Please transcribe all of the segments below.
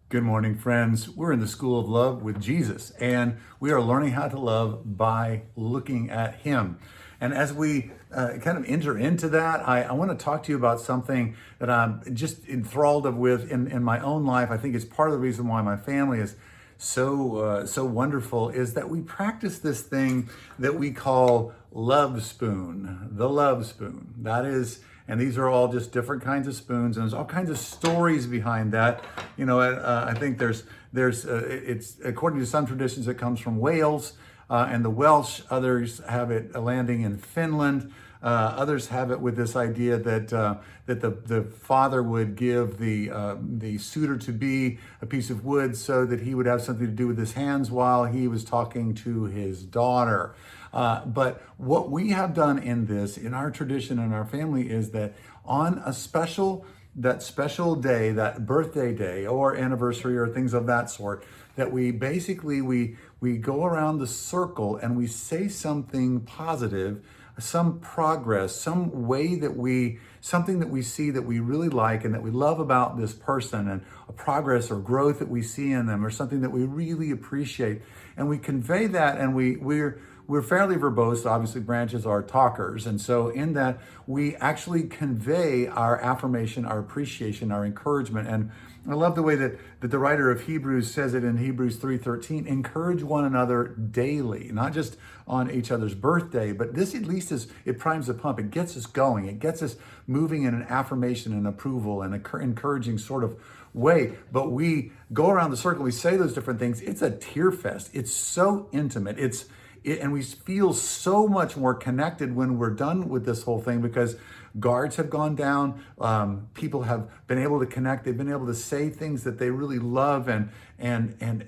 Good morning, friends. We're in the School of Love with Jesus, and we are learning how to love by looking at Him. And as we kind of enter into that, I want to talk to you about something that I'm just enthralled with in my own life. I think it's part of the reason why my family is so wonderful, is that we practice this thing that we call love spoon, the love spoon. That is, and these are all just different kinds of spoons, and there's all kinds of stories behind that. I think it's according to some traditions, it comes from Wales and the Welsh. Others have it landing in Finland. Others have it with this idea that the father would give the suitor to be a piece of wood so that he would have something to do with his hands while he was talking to his daughter. But what we have done in our tradition and our family, is that on that special day, that birthday day or anniversary or things of that sort, that we go around the circle and we say something positive, some progress, something that we see that we really like and that we love about this person, and a progress or growth that we see in them, or something that we really appreciate. And we convey that, and we're fairly verbose. Obviously, branches are talkers. And so in that, we actually convey our affirmation, our appreciation, our encouragement. And I love the way that the writer of Hebrews says it in Hebrews 3:13, encourage one another daily, not just on each other's birthday, but this at least it primes the pump. It gets us going. It gets us moving in an affirmation and approval and encouraging sort of way. But we go around the circle, we say those different things. It's a tear fest. It's so intimate. And we feel so much more connected when we're done with this whole thing, because guards have gone down. People have been able to connect. They've been able to say things that they really love, and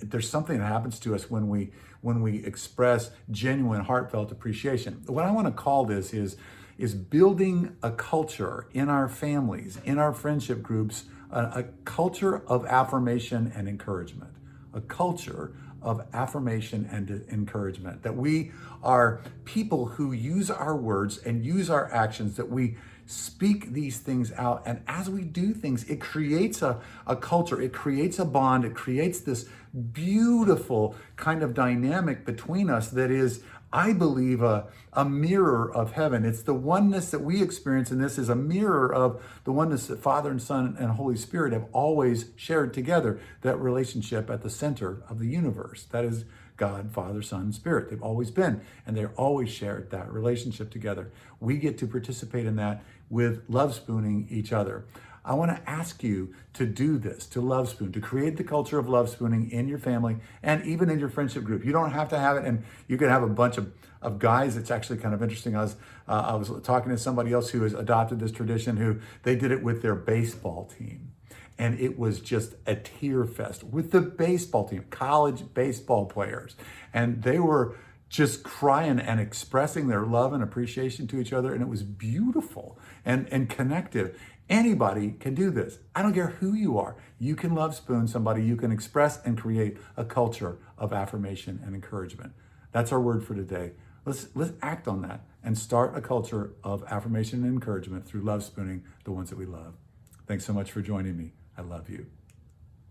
there's something that happens to us when we express genuine, heartfelt appreciation. What I want to call this is building a culture in our families, in our friendship groups, a culture of affirmation and encouragement. A culture of affirmation and encouragement, that we are people who use our words and use our actions, that we speak these things out. And as we do things, it creates a culture, it creates a bond, it creates this beautiful kind of dynamic between us that is, I believe, a mirror of heaven. It's the oneness that we experience, and this is a mirror of the oneness that Father and Son and Holy Spirit have always shared together, that relationship at the center of the universe. That is God, Father, Son, and Spirit. They've always been, and they're always shared that relationship together. We get to participate in that with love spooning each other. I want to ask you to do this, to love spoon, to create the culture of love spooning in your family and even in your friendship group. You don't have to have it, and you can have a bunch of guys. It's actually kind of interesting. I was talking to somebody else who has adopted this tradition, who they did it with their baseball team. And it was just a tear fest with the baseball team, college baseball players. And they were just crying and expressing their love and appreciation to each other. And it was beautiful and connective. Anybody can do this. I don't care who you are. You can love spoon somebody. You can express and create a culture of affirmation and encouragement. That's our word for today. Let's act on that and start a culture of affirmation and encouragement through love spooning the ones that we love. Thanks so much for joining me. I love you.